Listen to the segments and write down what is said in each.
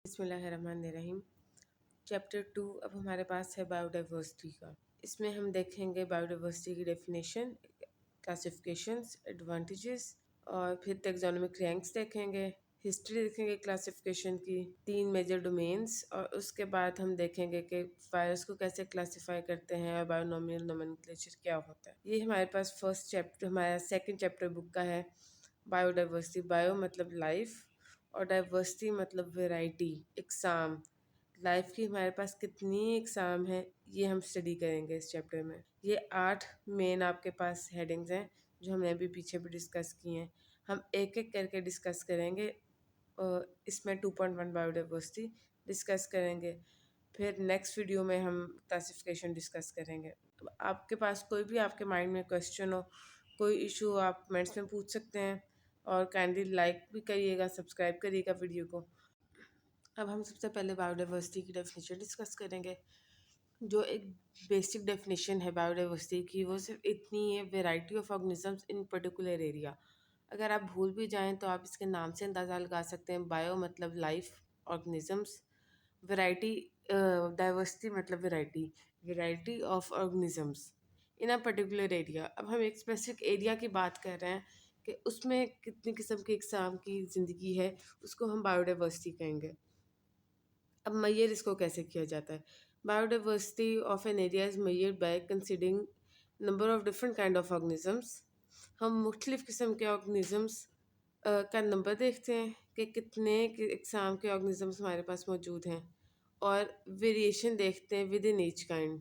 बिस्मिल्लाहिर्रहमानिर्रहीम। चैप्टर 2 अब हमारे पास है बायोडाइवर्सिटी का। इसमें हम देखेंगे बायोडाइवर्सिटी की डेफिनेशन, क्लासिफिकेशंस, एडवांटेजेस और फिर टेक्सोनोमिक रैंक्स देखेंगे, हिस्ट्री देखेंगे क्लासिफिकेशन की, 3 मेजर डोमेन्स और उसके बाद हम देखेंगे कि वायरस को कैसे क्लासिफाई करते हैं और बायोनॉमिनल नोमेनक्लेचर क्या होता है। ये हमारे पास फर्स्ट चैप्टर, हमारा सेकंड चैप्टर बुक का है। बायोडाइवर्सिटी, बायो मतलब लाइफ और डाइवर्सिटी मतलब वैरायटी, इकसाम। लाइफ की हमारे पास कितनी इकसाम है ये हम स्टडी करेंगे इस चैप्टर में। ये 8 मेन आपके पास हेडिंग्स हैं जो हमने अभी पीछे भी डिस्कस की हैं। हम एक एक करके डिस्कस करेंगे। इसमें 2.1 बायोडाइवर्सिटी डिस्कस करेंगे। फिर नेक्स्ट वीडियो में हम क्लासिफिकेशन डिस्कस करेंगे। तो आपके पास कोई भी आपके माइंड में क्वेश्चन हो, कोई इशू हो, आप कमेंट्स में पूछ सकते हैं और काइंडली लाइक भी करिएगा, सब्सक्राइब करिएगा वीडियो को। अब हम सबसे पहले बायोडाइवर्सिटी की डेफिनेशन डिस्कस करेंगे। जो एक बेसिक डेफिनेशन है बायोडाइवर्सिटी की वो सिर्फ इतनी है, variety of organisms in particular area. अगर आप भूल भी जाएं तो आप इसके नाम से अंदाज़ा लगा सकते हैं। बायो मतलब लाइफ, ऑर्गेनिजम्स, वैरायटी, डाइवर्सिटी मतलब variety of organisms in a particular area. अब हम एक स्पेसिफिक एरिया की बात कर रहे हैं कि उसमें कितनी किस्म की इकसाम की ज़िंदगी है, उसको हम बायोडाइवर्सिटी कहेंगे। अब मैयर इसको कैसे किया जाता है? Biodiversity of an area is measured by considering number of different kind of organisms. हम मुख्तलिफ़ किस्म के ऑर्गेनिजम्स का नंबर देखते हैं कि कितने इकसाम के ऑर्गेनिजम्स हमारे पास मौजूद हैं और वेरिएशन देखते हैं विद इन ईच काइंड।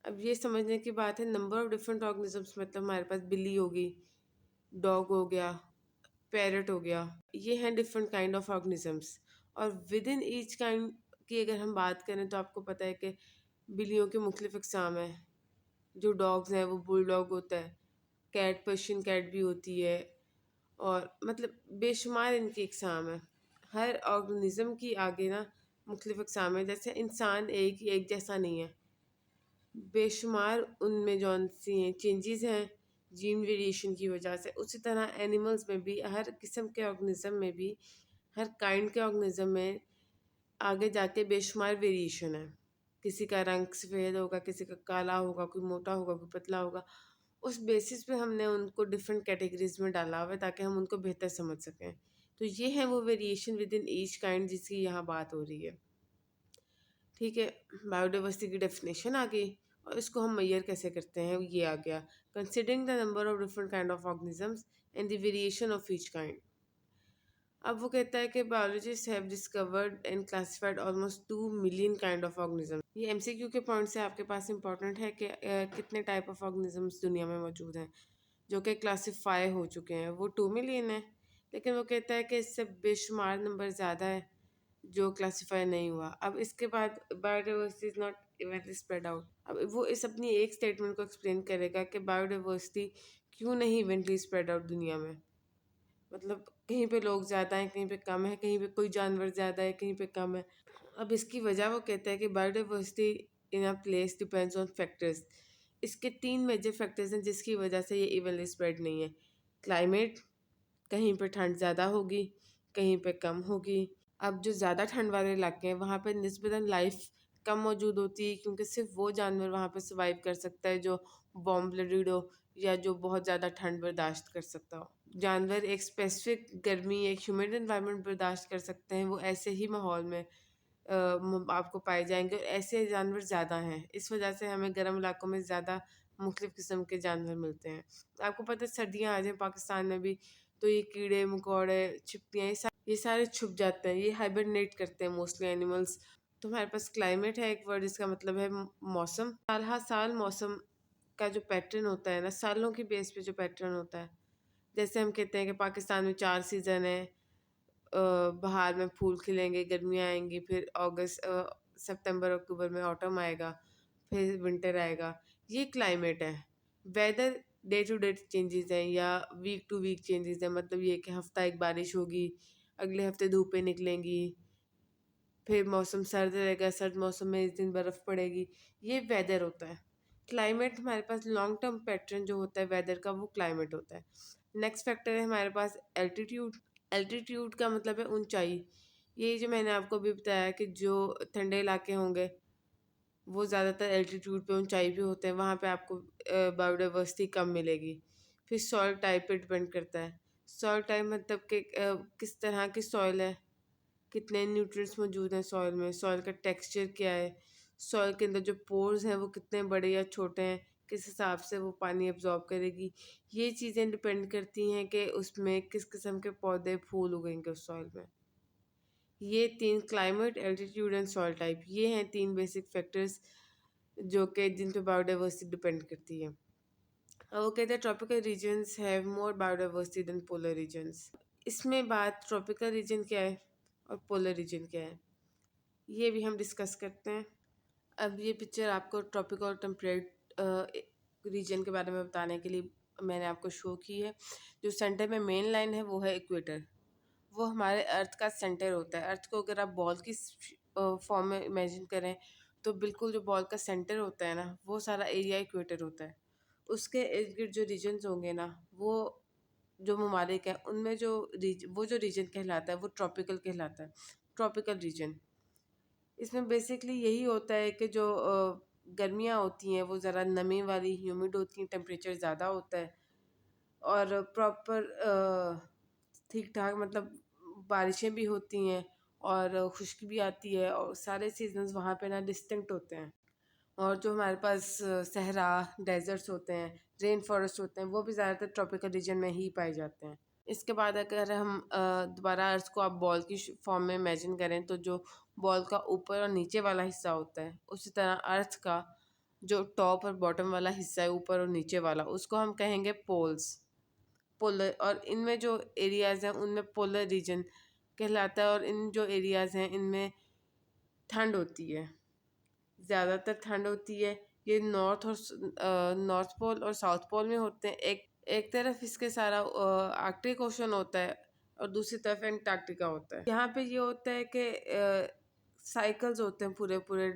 अब ये समझने की बात है, नंबर ऑफ डिफरेंट ऑर्गेनिजम्स मतलब हमारे पास बिल्ली होगी, डॉग हो गया, पैरट हो गया, ये हैं डिफरेंट काइंड ऑफ ऑर्गेनिजम्स। और विद इन ईच काइंड की अगर हम बात करें तो आपको पता है कि बिल्लियों के मुख्तलिफ इकसाम हैं। जो डॉग्स हैं वो बुल डॉग होता है, कैट पर्शियन कैट भी होती है और मतलब बेशुमार इनकी इकसाम है। हर ऑर्गेनिज्म की आगे ना मुख्तलिफ इकसाम है। जैसे इंसान एक जैसा नहीं है, बेशुमार उनमें जौन सी हैं चेंजेस हैं जीन वेरिएशन की वजह से, उसी तरह एनिमल्स में भी, हर किस्म के ऑर्गेनिज्म में भी, हर काइंड के ऑर्गेनिज्म में आगे जाके बेशुमार वेरिएशन है। किसी का रंग सफ़ेद होगा, किसी का काला होगा, कोई मोटा होगा, कोई पतला होगा। उस बेसिस पे हमने उनको डिफरेंट कैटेगरीज में डाला हुआ है ताकि हम उनको बेहतर समझ सकें। तो ये है वो variation with in each kind जिसकी यहाँ बात हो रही है। ठीक है, बायोडाइवर्सिटी की डेफिनेशन आ गई और इसको हम मैयर कैसे करते हैं ये आ गया। Considering the number of different kind of organisms and the variation of each kind. अब वो कहता है कि biologist have discovered and classified almost 2 million kind of organism. ये एमसीक्यू के पॉइंट से आपके पास इंपॉर्टेंट है कि कितने टाइप ऑफ ऑर्गेनिजम्स दुनिया में मौजूद हैं जो कि क्लासिफाई हो चुके हैं। वो 2 मिलियन है, लेकिन वो कहता है कि इससे बेशुमार नंबर ज़्यादा है जो क्लासिफाई नहीं हुआ। अब इसके बाद biodiversity is not evenly spread out. अब वो इस अपनी एक स्टेटमेंट को एक्सप्लेन करेगा कि बायोडाइवर्सिटी क्यों नहीं इवेंटली स्प्रेड आउट दुनिया में। मतलब कहीं पे लोग ज़्यादा हैं, कहीं पे कम है, कहीं पे कोई जानवर ज़्यादा है, कहीं पे कम है। अब इसकी वजह वो कहता है कि biodiversity in a place depends on factors. इसके 3 मेजर फैक्टर्स हैं जिसकी वजह से ये इवनली स्प्रेड नहीं है। क्लाइमेट, कहीं पे ठंड ज़्यादा होगी, कहीं पे कम होगी। अब जो ज़्यादा ठंड वाले इलाके हैं वहाँ पे निस्बतन लाइफ कम मौजूद होती है क्योंकि सिर्फ वो जानवर वहाँ पे सर्वाइव कर सकता है जो वार्म ब्लडेड हो या जो बहुत ज़्यादा ठंड बर्दाश्त कर सकता हो। जानवर एक स्पेसिफिक गर्मी, एक ह्यूमिड इन्वायरमेंट बर्दाश्त कर सकते हैं, वो ऐसे ही माहौल में आपको पाए जाएंगे और ऐसे जानवर ज़्यादा हैं। इस वजह से हमें गर्म इलाकों में ज़्यादा मुख्तलिफ़ किस्म के जानवर मिलते हैं। आपको पता है सर्दियाँ आ जाएँ पाकिस्तान में भी तो ये कीड़े मकोड़े, छिपकलियाँ, ये सारे छुप जाते हैं, ये हाइबरनेट करते हैं मोस्टली एनिमल्स। तो हमारे पास क्लाइमेट है एक वर्ड, इसका मतलब है मौसम। साल हर साल मौसम का जो पैटर्न होता है ना, सालों की बेस पे जो पैटर्न होता है, जैसे हम कहते हैं कि पाकिस्तान में 4 सीज़न है। बहार में फूल खिलेंगे, गर्मियाँ आएंगी, फिर अगस्त सितंबर अक्टूबर में ऑटम आएगा, फिर विंटर आएगा। ये क्लाइमेट है। Weather day to day changes हैं या वीक टू वीक चेंजेस हैं। मतलब ये कि हफ्ता एक बारिश होगी, अगले हफ्ते धूपें निकलेंगी, फिर मौसम सर्द रहेगा, सर्द मौसम में इस दिन बर्फ़ पड़ेगी। ये वेदर होता है। क्लाइमेट हमारे पास लॉन्ग टर्म पैटर्न जो होता है वेदर का, वो क्लाइमेट होता है। नेक्स्ट फैक्टर है हमारे पास एल्टीट्यूड। एल्टीट्यूड का मतलब है ऊंचाई। ये जो मैंने आपको भी बताया कि जो ठंडे इलाके होंगे वो ज़्यादातर एल्टीट्यूड पे, ऊंचाई पे होते हैं, वहाँ पे आपको बायोडाइवर्सिटी कम मिलेगी। फिर सॉइल टाइप पे डिपेंड करता है। सॉइल टाइप मतलब कि किस तरह की सॉइल है, कितने न्यूट्रिएंट्स मौजूद हैं सॉइल में, सॉइल का टेक्सचर क्या है, सॉइल के अंदर जो पोर्स हैं वो कितने बड़े या छोटे हैं, किस हिसाब से वो पानी एब्जॉर्ब करेगी। ये चीज़ें डिपेंड करती हैं कि उसमें किस किस्म के पौधे फूल उगेंगे उस सॉइल में। ये तीन, climate, altitude and soil type, ये हैं तीन बेसिक फैक्टर्स जो कि जिन पे बायोडाइवर्सिटी डिपेंड करती है। अब वो कहते हैं tropical regions have more biodiversity than polar regions. इसमें बात ट्रॉपिकल रीजन क्या है और पोलर रीजन क्या है, ये भी हम डिस्कस करते हैं। अब ये पिक्चर आपको ट्रॉपिकल और टेम्परेट रीजन के बारे में बताने के लिए मैंने आपको शो की है। जो सेंटर में मेन लाइन है वो है इक्वेटर। वो हमारे अर्थ का सेंटर होता है। अर्थ को अगर आप बॉल की फॉर्म में इमेजिन करें तो बिल्कुल जो बॉल का सेंटर होता है ना, वो सारा एरिया इक्वेटर होता है। उसके इर्द गिर्द जो रीजन्स होंगे ना, वो जो ममालिक हैं उनमें वो जो रीजन कहलाता है वो ट्रॉपिकल कहलाता है, ट्रॉपिकल रीजन। इसमें बेसिकली यही होता है कि जो गर्मियाँ होती हैं वो ज़रा नमी वाली, ह्यूमिड होती हैं, टेम्परेचर ज़्यादा होता है और प्रॉपर ठीक ठाक, मतलब बारिशें भी होती हैं और खुश्की भी आती है और सारे सीजन्स वहाँ पे ना डिस्टिंक्ट होते हैं। और जो हमारे पास सहरा, डेजर्ट्स होते हैं, रेन फॉरेस्ट होते हैं, वो भी ज़्यादातर ट्रॉपिकल रीजन में ही पाए जाते हैं। इसके बाद अगर हम दोबारा अर्थ को आप बॉल की फॉर्म में इमेजिन करें तो जो बॉल का ऊपर और नीचे वाला हिस्सा होता है, उसी तरह अर्थ का जो टॉप और बॉटम वाला हिस्सा है, ऊपर और नीचे वाला, उसको हम कहेंगे पोल्स, पोलर। और इनमें जो एरियाज़ हैं उनमें पोलर रीजन कहलाता है। और इन जो एरियाज़ हैं इनमें ठंड होती है, ज़्यादातर ठंड होती है। ये नॉर्थ पोल और साउथ पोल में होते हैं। एक एक तरफ इसके सारा आर्कटिक ओशन होता है और दूसरी तरफ एंटार्क्टिका होता है। यहाँ पे ये होता है कि साइकिल्स होते हैं पूरे पूरे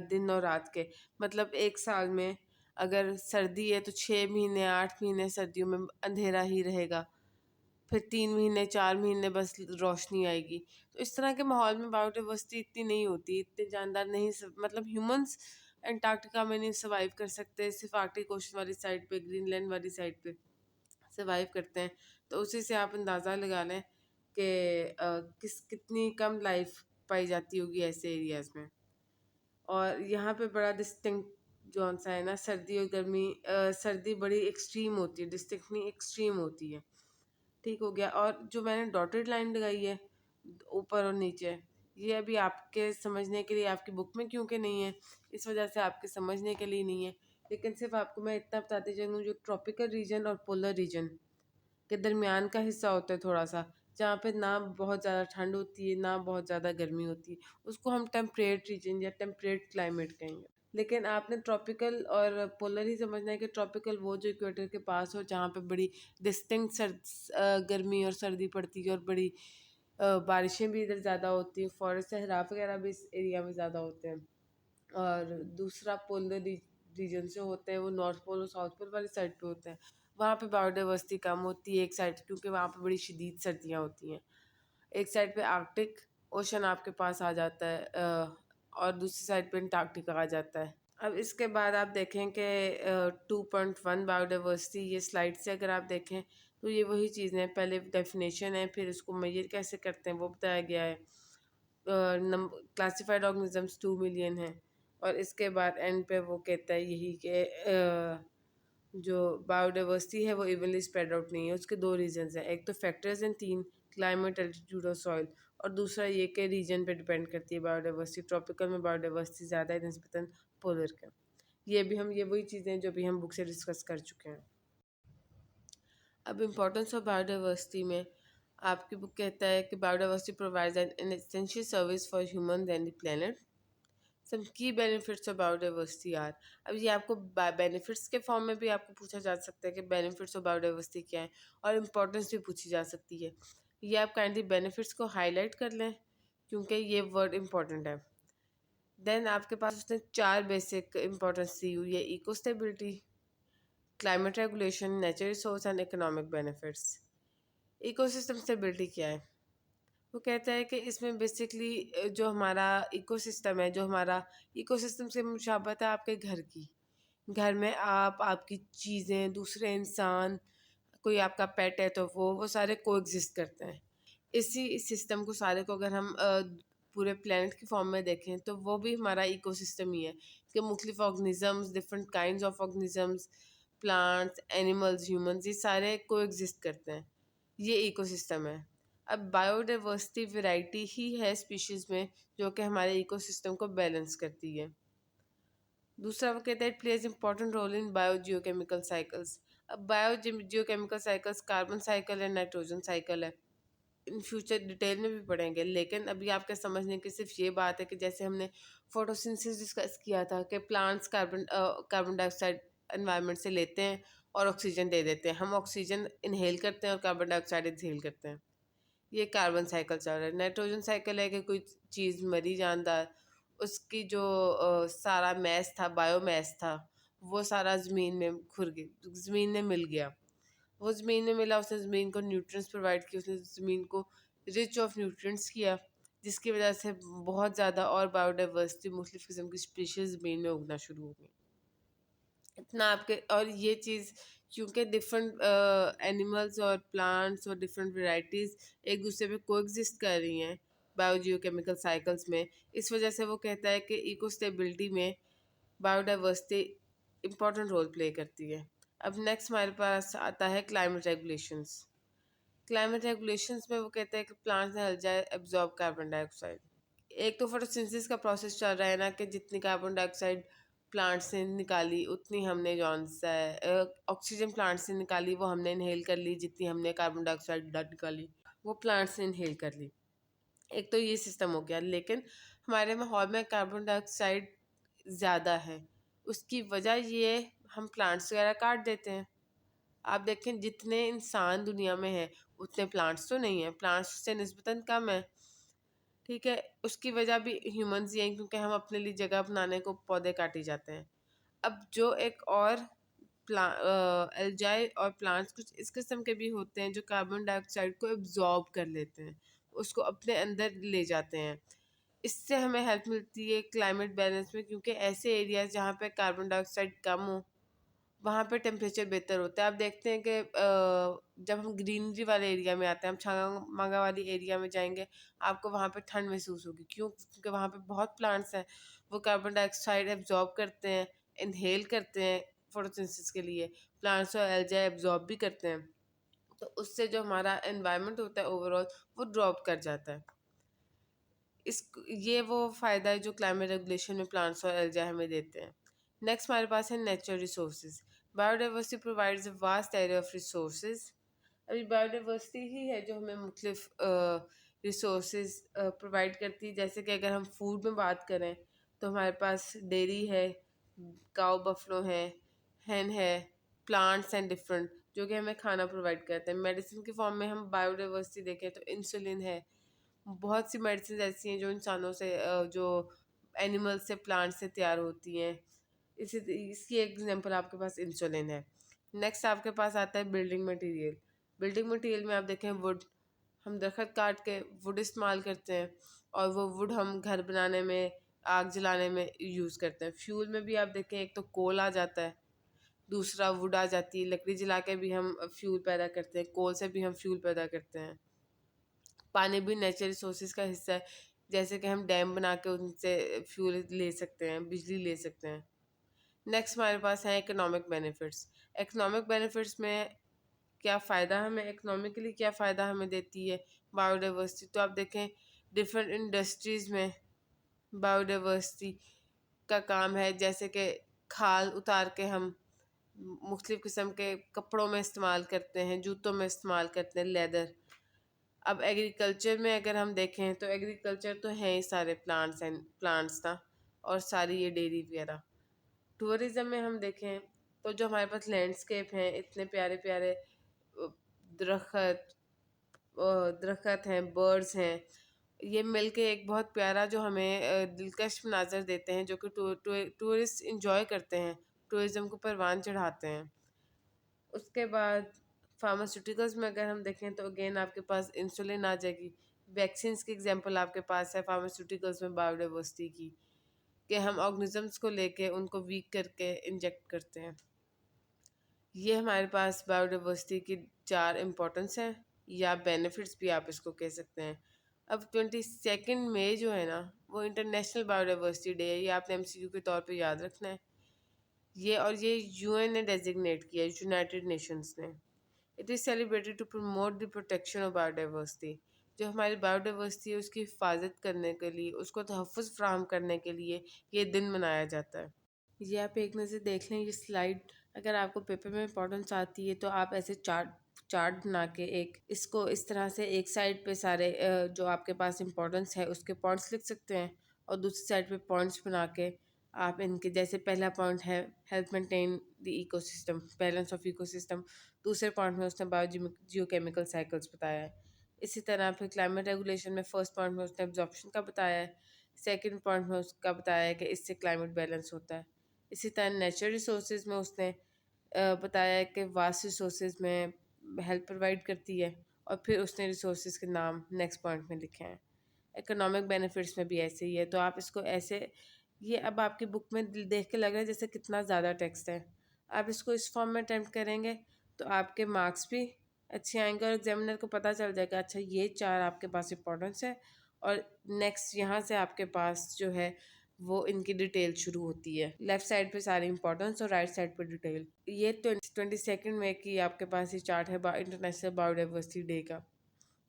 दिन और रात के। मतलब एक साल में अगर सर्दी है तो 6 महीने 8 महीने सर्दियों में अंधेरा ही रहेगा, फिर 3 महीने 4 महीने बस रोशनी आएगी। तो इस तरह के माहौल में बायोडाइवर्सिटी इतनी नहीं होती, इतने जानदार नहीं मतलब ह्यूमंस एंटार्क्टिका में नहीं सर्वाइव कर सकते, सिर्फ आर्कटिक ओशन वाली साइड पे, ग्रीनलैंड वाली साइड पे सर्वाइव करते हैं। तो उसी से आप अंदाज़ा लगा लें कि कितनी कम लाइफ पाई जाती होगी ऐसे एरियाज़ में। और यहाँ पे बड़ा डिस्टिंक्ट जौन सा है ना, सर्दी और गर्मी, सर्दी बड़ी एक्सट्रीम होती है, डिस्टिंक्ट नहीं एक्सट्रीम होती है। ठीक हो गया। और जो मैंने डॉटेड लाइन लगाई है ऊपर और नीचे, ये अभी आपके समझने के लिए, आपकी बुक में क्योंकि नहीं है इस वजह से आपके समझने के लिए नहीं है, लेकिन सिर्फ आपको मैं इतना बताती चलूँ, जो ट्रॉपिकल रीजन और पोलर रीजन के दरमियान का हिस्सा होता है थोड़ा सा, जहाँ पे ना बहुत ज़्यादा ठंड होती है ना बहुत ज़्यादा गर्मी होती है, उसको हम टेम्परेट रीजन या टेम्परेट क्लाइमेट कहेंगे। लेकिन आपने ट्रॉपिकल और पोलर ही समझना है कि ट्रॉपिकल वो जो इक्वेटर के पास हो, जहाँ पे बड़ी डिस्टिंक्ट गर्मी और सर्दी पड़ती है और बड़ी बारिशें भी इधर ज़्यादा होती हैं, फॉरेस्ट सहरा वगैरह भी इस एरिया में ज़्यादा होते हैं। और दूसरा पोलर रीजन से होते हैं वो नॉर्थ पोल और साउथ पोल वाली साइड पे होते हैं। वहाँ पे बायोडाइवर्सिटी कम होती है एक साइड, क्योंकि वहाँ पे बड़ी शदीद सर्दियाँ होती हैं। एक साइड पे आर्कटिक ओशन आपके पास आ जाता है और दूसरी साइड पे अंटार्कटिका आ जाता है। अब इसके बाद आप देखें कि 2.1 बायोडाइवर्सिटी, ये स्लाइड से अगर आप देखें तो ये वही चीज़ें हैं, पहले डेफिनेशन है, फिर इसको मेजर कैसे करते हैं वो बताया गया है। क्लासिफाइड ऑर्गेनिजम्स 2 मिलियन है। और इसके बाद एंड पे वो कहता है यही कि जो बायोडाइवर्सिटी है वो इवनली स्प्रेड आउट नहीं है। उसके दो रीजंस हैं, एक तो फैक्टर्स हैं तीन, क्लाइमेट, एल्टीट्यूड और सॉइल, और दूसरा ये कि रीजन पे डिपेंड करती है बायोडाइवर्सिटी। ट्रॉपिकल में बायोडाइवर्सिटी ज़्यादा है निस्बतन पोलर के। ये वही चीज़ें जो भी हम बुक से डिस्कस कर चुके हैं। अब इम्पोर्टेंस ऑफ बायोडाइवर्सिटी में आपकी बुक कहता है कि biodiversity provides an essential service for human and the planet. Some key benefits of biodiversity are. अब ये आपको बेनिफिट्स के फॉर्म में भी आपको पूछा जा सकता है कि बेनिफिट्स ऑफ बायोडाइवर्सिटी क्या है, और इम्पोर्टेंस भी पूछी जा सकती है। ये आप काइंडली बेनिफिट्स को हाईलाइट कर लें क्योंकि ये वर्ड इम्पोर्टेंट है। देन आपके पास उसने 4 बेसिक इंपॉर्टेंस दी हुई है, eco stability, climate regulation, nature resource and economic benefits. Ecosystem stability क्या है? वो कहता है कि इसमें बेसिकली जो हमारा इकोसिस्टम है, जो हमारा इकोसिस्टम से मुशाबत है आपके घर की। घर में आप, आपकी चीज़ें, दूसरे इंसान, कोई आपका पेट है तो वो सारे कोएग्जिस्ट करते हैं। इसी सिस्टम को सारे को अगर हम पूरे प्लेनेट की फॉर्म में देखें तो वो भी हमारा इकोसिस्टम ही है कि मुख्तलिफ organisms, different kinds of organisms, plants, animals, humans, ये सारे कोएग्जिस्ट करते हैं। ये इकोसिस्टम है। अब बायोडाइवर्सिटी वैरायटी ही है स्पीशीज़ में जो कि हमारे इकोसिस्टम को बैलेंस करती है। दूसरा वो कहता है it plays important role in bio geochemical cycles. अब bio geochemical cycles carbon cycle है, नाइट्रोजन साइकिल है। इन फ्यूचर डिटेल में भी पढ़ेंगे, लेकिन अभी आपके समझने की सिर्फ ये बात है कि जैसे हमने फोटोसिंथेसिस डिस्कस किया था कि प्लांट्स कार्बन डाइऑक्साइड एनवायरनमेंट से लेते हैं और ऑक्सीजन दे देते हैं। हम ऑक्सीजन इनहेल करते हैं और कार्बन डाइऑक्साइड एक्सहेल करते हैं। ये कार्बन साइकिल चल रहा है। नाइट्रोजन साइकिल है कि कोई चीज़ मरी जानदार, उसकी जो सारा मैस था, बायोमैस था, वो सारा ज़मीन में खुर गया, ज़मीन में मिल गया। वो ज़मीन में मिला, उसने ज़मीन को न्यूट्रिएंट्स प्रोवाइड किए, उसने ज़मीन को रिच ऑफ न्यूट्रिएंट्स किया, जिसकी वजह से बहुत ज़्यादा और बायोडाइवर्सिटी, मुख्तलिफ़ किस्म की स्पीशीज़ ज़मीन में उगना शुरू हो गई। इतना आपके, और ये चीज़ क्योंकि डिफरेंट एनिमल्स और प्लांट्स और डिफरेंट वेराइटीज़ एक दूसरे पे कोएग्जिस्ट कर रही हैं बायोजियोकेमिकल साइकिल्स में, इस वजह से वो कहता है कि इको स्टेबिलिटी में बायोडाइवर्सिटी इम्पॉर्टेंट रोल प्ले करती है। अब नेक्स्ट हमारे पास आता है क्लाइमेट रेगुलेशंस। क्लाइमेट रेगुलेशंस में वो कहता है कि प्लांट्स ने जाए एब्जॉर्ब कार्बन डाइऑक्साइड। एक तो फोटोसिंथेसिस का प्रोसेस चल रहा है ना, कि जितनी कार्बन डाइऑक्साइड प्लांट से निकाली उतनी हमने जौन सा है ऑक्सीजन प्लांट से निकाली वो हमने इनहेल कर ली, जितनी हमने कार्बन डाइऑक्साइड निकाली वो प्लांट से इनहेल कर ली। एक तो ये सिस्टम हो गया, लेकिन हमारे माहौल में कार्बन डाइऑक्साइड ज़्यादा है। उसकी वजह ये हम प्लांट्स वगैरह काट देते हैं। आप देखें जितने इंसान दुनिया में हैं उतने प्लांट्स तो नहीं है, प्लांट्स से निस्बतन कम है। ठीक है, उसकी वजह भी ह्यूमंस ही हैं, क्योंकि हम अपने लिए जगह बनाने को पौधे काटे जाते हैं। अब जो एक और एल्जाई और प्लांट्स कुछ इस किस्म के भी होते हैं जो कार्बन डाइऑक्साइड को एब्जॉर्ब कर लेते हैं, उसको अपने अंदर ले जाते हैं। इससे हमें हेल्प मिलती है क्लाइमेट बैलेंस में, क्योंकि ऐसे एरियाज जहाँ पे कार्बन डाइऑक्साइड कम हो वहाँ पे टेम्परेचर बेहतर होता है। आप देखते हैं कि जब हम ग्रीनरी वाले एरिया में आते हैं, हम छांगा वाली एरिया में जाएंगे, आपको वहाँ पे ठंड महसूस होगी। क्यों? क्योंकि वहाँ पे बहुत प्लांट्स हैं, वो कार्बन डाइऑक्साइड एब्जॉर्ब करते हैं, इनहेल करते हैं फोटोसिंथेसिस के लिए। प्लांट्स और एल्गाe एब्जॉर्ब भी करते हैं, तो उससे जो हमारा एनवायरनमेंट होता है ओवरऑल वो ड्रॉप कर जाता है। इस ये वो फ़ायदा है जो क्लाइमेट रेगुलेशन में प्लांट्स और एल्गाe हमें देते हैं। नेक्स्ट हमारे पास है natural resources. Biodiversity provides a vast area of resources. अभी बायोडाइवर्सिटी ही है जो हमें मुख्तलिफ रिसोर्सेज प्रोवाइड करती है। जैसे कि अगर हम फूड में बात करें तो हमारे पास डेयरी है, काऊ बफलो है, हैन है, प्लांट्स एंड डिफरेंट जो कि हमें खाना प्रोवाइड करते हैं। मेडिसिन के फॉर्म में हम बायोडाइवर्सिटी देखें तो इंसुलिन है। बहुत सी मेडिसिन ऐसी हैं जो इंसानों से जो एनिमल से, प्लांट से तैयार होती हैं। इसी इसकी एक एग्जांपल आपके पास इंसुलिन है। नेक्स्ट आपके पास आता है बिल्डिंग मटेरियल। बिल्डिंग मटेरियल में आप देखें वुड, हम दरख्त काट के वुड इस्तेमाल करते हैं और वो वुड हम घर बनाने में, आग जलाने में यूज़ करते हैं। फ्यूल में भी आप देखें एक तो कोल आ जाता है, दूसरा वुड आ जाती है। लकड़ी जला के भी हम फ्यूल पैदा करते हैं, कोल से भी हम फ्यूल पैदा करते हैं। पानी भी नेचुरल रिसोर्सेज का हिस्सा है, जैसे कि हम डैम बना के उनसे फ्यूल ले सकते हैं, बिजली ले सकते हैं। नेक्स्ट हमारे पास है इकोनॉमिक बेनिफिट्स। इकोनॉमिक बेनिफिट्स में क्या फ़ायदा हमें, इकोनॉमिकली क्या फ़ायदा हमें देती है बायोडाइवर्सिटी। तो आप देखें डिफरेंट इंडस्ट्रीज़ में बायोडाइवर्सिटी का काम है, जैसे कि खाल उतार के हम मुख्तलिफ़ किस्म के कपड़ों में इस्तेमाल करते हैं, जूतों में इस्तेमाल करते हैं, लेदर। अब एग्रीकल्चर में अगर हम देखें तो एग्रीकल्चर तो हैं ही सारे प्लांट्स एंड प्लांट्स था, और सारी ये डेयरी वगैरह। टूरिज़्म में हम देखें तो जो हमारे पास लैंडस्केप हैं, इतने प्यारे प्यारे दरख्त दरख्त हैं, बर्ड्स हैं, ये मिलके एक बहुत प्यारा जो हमें दिलकश मंजर देते हैं, जो कि टूरिस्ट इंजॉय करते हैं, टूरिज़्म को परवान चढ़ाते हैं। उसके बाद फार्मास्यूटिकल्स में अगर हम देखें तो अगेन आपके पास इंसुलिन आ जाएगी, वैक्सीन्स की एग्जांपल आपके पास है फार्मास्यूटिकल्स में बायोडाइवर्सिटी की, कि हम ऑर्गेनिजम्स को लेके उनको वीक करके इंजेक्ट करते हैं। ये हमारे पास बायोडाइवर्सिटी की 4 इम्पोर्टेंस हैं, या बेनिफिट्स भी आप इसको कह सकते हैं। अब 22 मई जो है ना, वो इंटरनेशनल बायोडाइवर्सिटी डे है। ये आपने एमसीक्यू के तौर पे याद रखना है। ये यूएन ने डेजिग्नेट किया है, यूनाइटेड नेशंस ने। It is celebrated to promote the protection of biodiversity. जो हमारी बायोडाइवर्सिटी है उसकी हिफाजत करने के लिए, उसको तहफ़्फ़ुज़ फ़राहम करने के लिए ये दिन मनाया जाता है। ये आप एक नज़र देख लें, ये स्लाइड अगर आपको पेपर में इंपॉर्टेंस आती है तो आप ऐसे चार्ट बना के एक इसको इस तरह से एक साइड पे सारे जो आपके पास इंपॉर्टेंस है उसके पॉइंट्स लिख सकते हैं, और दूसरी साइड पे पॉइंट्स बना के आप इनके, जैसे पहला पॉइंट है help maintain the ecosystem, balance of ecosystem. दूसरे पॉइंट में उसने जियोकेमिकल साइकिल्स बताया है। इसी तरह फिर क्लाइमेट रेगुलेशन में फर्स्ट पॉइंट में उसने एब्जॉर्प्शन का बताया है, सेकंड पॉइंट में उसका बताया है कि इससे क्लाइमेट बैलेंस होता है। इसी तरह नेचुरल रिसोर्सेज में उसने बताया है कि वास्ट रिसोर्सेज में हेल्प प्रोवाइड करती है, और फिर उसने रिसोर्सेज के नाम नेक्स्ट पॉइंट में लिखे हैं। इकोनॉमिक बेनिफिट्स में भी ऐसे ही है, तो आप इसको ऐसे, ये अब आपकी बुक में देख के लग रहा है जैसे कितना ज़्यादा टेक्स्ट है। आप इसको इस फॉर्म में अटेम्प्ट करेंगे तो आपके मार्क्स भी अच्छे आएंगे, और एग्जामिनर को पता चल जाएगा अच्छा ये 4 आपके पास इंपॉर्टेंस है, और नेक्स्ट यहाँ से आपके पास जो है वो इनकी डिटेल शुरू होती है। लेफ्ट साइड पे सारी इंपॉर्टेंस और राइट साइड पे डिटेल। ये 22 मई की आपके पास ये चार्ट है इंटरनेशनल बायोडाइवर्सिटी डे का,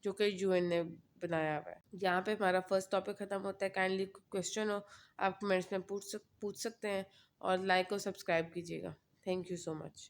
जो कि यूएन ने बनाया हुआ है। यहाँ पे हमारा फर्स्ट टॉपिक खत्म होता है। काइंडली क्वेश्चन हो आप कमेंट्स में पूछ सकते हैं, और लाइक और सब्सक्राइब कीजिएगा। Thank you so much.